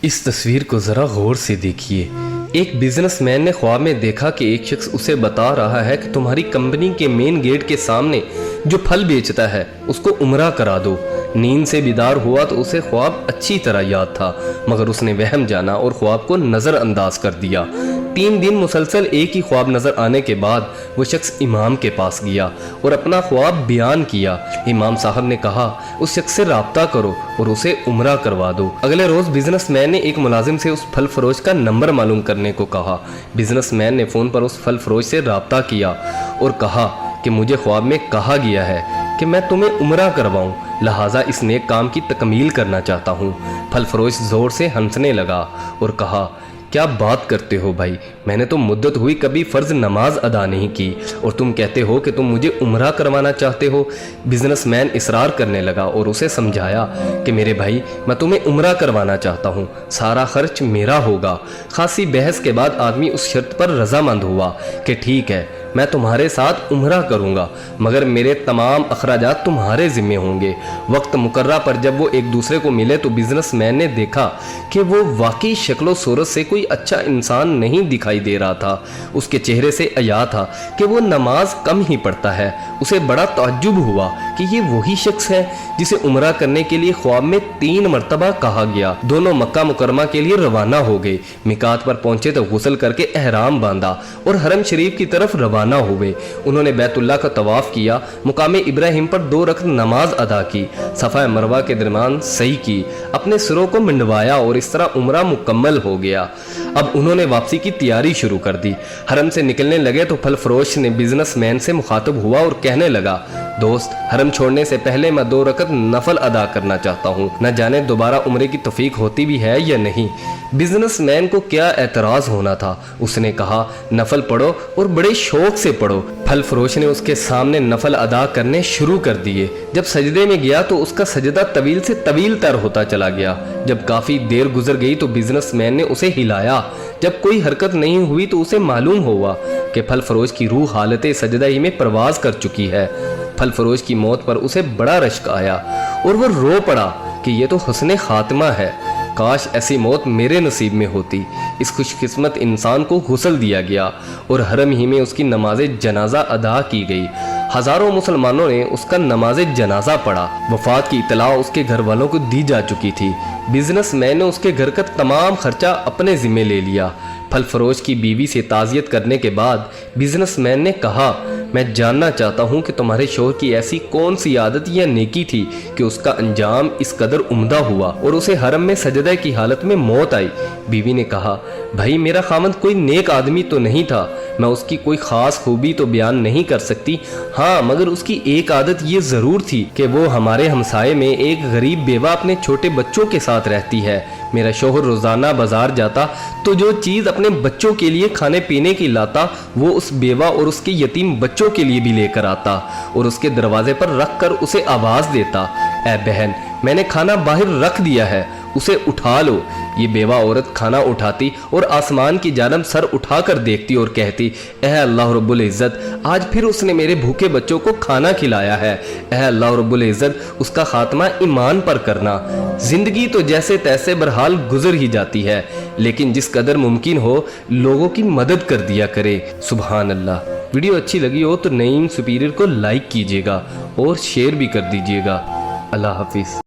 اس تصویر کو ذرا غور سے دیکھیے۔ ایک بزنس مین نے خواب میں دیکھا کہ ایک شخص اسے بتا رہا ہے کہ تمہاری کمپنی کے مین گیٹ کے سامنے جو پھل بیچتا ہے اس کو عمرہ کرا دو۔ نیند سے بیدار ہوا تو اسے خواب اچھی طرح یاد تھا، مگر اس نے وہم جانا اور خواب کو نظر انداز کر دیا۔ 3 دن مسلسل ایک ہی خواب نظر آنے کے بعد وہ شخص امام کے پاس گیا اور اپنا خواب بیان کیا۔ امام صاحب نے کہا اس شخص سے رابطہ کرو اور اسے عمرہ کروا دو۔ اگلے روز بزنس مین نے ایک ملازم سے اس پھل فروش کا نمبر معلوم کرنے کو کہا۔ بزنس مین نے فون پر اس پھل فروش سے رابطہ کیا اور کہا کہ مجھے خواب میں کہا گیا ہے کہ میں تمہیں عمرہ کرواؤں، لہٰذا اس نیک کام کی تکمیل کرنا چاہتا ہوں۔ پھل فروش زور سے ہنسنے لگا اور کہا کیا بات کرتے ہو بھائی، میں نے تو مدت ہوئی کبھی فرض نماز ادا نہیں کی اور تم کہتے ہو کہ تم مجھے عمرہ کروانا چاہتے ہو۔ بزنس مین اصرار کرنے لگا اور اسے سمجھایا کہ میرے بھائی میں تمہیں عمرہ کروانا چاہتا ہوں، سارا خرچ میرا ہوگا۔ خاصی بحث کے بعد آدمی اس شرط پر رضامند ہوا کہ ٹھیک ہے میں تمہارے ساتھ عمرہ کروں گا، مگر میرے تمام اخراجات تمہارے ذمہ ہوں گے۔ وقت مقررہ پر جب وہ ایک دوسرے کو ملے تو بزنس مین نے دیکھا کہ وہ واقعی شکل و صورت سے کوئی اچھا انسان نہیں دکھائی دے رہا تھا۔ اس کے چہرے سے عیا تھا کہ وہ نماز کم ہی پڑھتا ہے۔ اسے بڑا تعجب ہوا کہ یہ وہی شخص ہے جسے عمرہ کرنے کے لیے خواب میں 3 مرتبہ کہا گیا۔ دونوں مکہ مکرمہ کے لیے روانہ ہو گئے۔ میقات پر پہنچے تو غسل کر کے احرام باندھا اور حرم شریف کی طرف روانہ ہوئے۔ انہوں نے بیت اللہ کا طواف کیا، مقام ابراہیم پر 2 رکعت نماز ادا کی، صفا مروہ کے درمیان سعی کی، اپنے سروں کو منڈوایا اور اس طرح عمرہ مکمل ہو گیا۔ اب انہوں نے واپسی کی تیاری شروع کر دی۔ حرم سے نکلنے لگے تو پھل فروش نے بزنس مین سے مخاطب ہوا اور کہنے لگا دوست، حرم چھوڑنے سے پہلے میں 2 رکعت نفل ادا کرنا چاہتا ہوں، نہ جانے دوبارہ عمرے کی توفیق ہوتی بھی ہے یا نہیں۔ بزنس مین کو کیا اعتراض ہونا تھا، اس نے کہا نفل پڑھو اور بڑے شوق سے پڑھو۔ پھل فروش نے اس کے سامنے نفل ادا کرنے شروع کر دیے۔ جب سجدے میں گیا تو اس کا سجدہ طویل سے طویل تر ہوتا چلا گیا۔ جب کافی دیر گزر گئی تو بزنس مین نے اسے ہلایا۔ جب کوئی حرکت نہیں ہوئی تو اسے معلوم ہوا کہ پھل فروش کی روح حالت سجدہ ہی میں پرواز کر چکی ہے۔ پھل فروش کی موت پر اسے بڑا رشک آیا اور وہ رو پڑا کہ یہ تو حسن خاتمہ ہے، کاش ایسی موت میرے نصیب میں ہوتی۔ اس خوش قسمت انسان کو غسل دیا گیا اور حرم ہی میں اس کی نماز جنازہ ادا کی گئی۔ ہزاروں مسلمانوں نے اس کا نماز جنازہ پڑھا۔ وفات کی اطلاع اس کے گھر والوں کو دی جا چکی تھی۔ بزنس مین نے اس کے گھر کا تمام خرچہ اپنے ذمہ لے لیا۔ پھل فروش کی بیوی سے تعزیت کرنے کے بعد بزنس مین نے کہا میں جاننا چاہتا ہوں کہ تمہارے شوہر کی ایسی کون سی عادت یا نیکی تھی کہ اس کا انجام اس قدر عمدہ ہوا اور اسے حرم میں سجدہ کی حالت میں موت آئی۔ بیوی نے کہا بھائی میرا خاوند کوئی نیک آدمی تو نہیں تھا، میں اس کی کوئی خاص خوبی تو بیان نہیں کر سکتی، ہاں مگر اس کی ایک عادت یہ ضرور تھی کہ وہ ہمارے ہمسائے میں ایک غریب بیوہ اپنے چھوٹے بچوں کے ساتھ رہتی ہے۔ میرا شوہر روزانہ بازار جاتا تو جو چیز اپنے بچوں کے لیے کھانے پینے کی لاتا وہ اس بیوہ اور اس کے یتیم بچوں کے لیے بھی لے کر آتا اور اس کے دروازے پر رکھ کر اسے آواز دیتا اے بہن میں نے کھانا باہر رکھ دیا ہے، اسے اٹھا لو۔ یہ بیوہ عورت کھانا اٹھاتی اور آسمان کی جانب سر اٹھا کر دیکھتی اور کہتی اے اللہ رب العزت، آج پھر اس نے میرے بھوکے بچوں کو کھانا کھلایا ہے، اے اللہ رب العزت اس کا خاتمہ ایمان پر کرنا۔ زندگی تو جیسے تیسے برحال گزر ہی جاتی ہے، لیکن جس قدر ممکن ہو لوگوں کی مدد کر دیا کرے۔ سبحان اللہ۔ ویڈیو اچھی لگی ہو تو نعیم سپیریئر کو لائک کیجیے گا اور شیئر بھی کر دیجیے گا۔ اللہ حافظ۔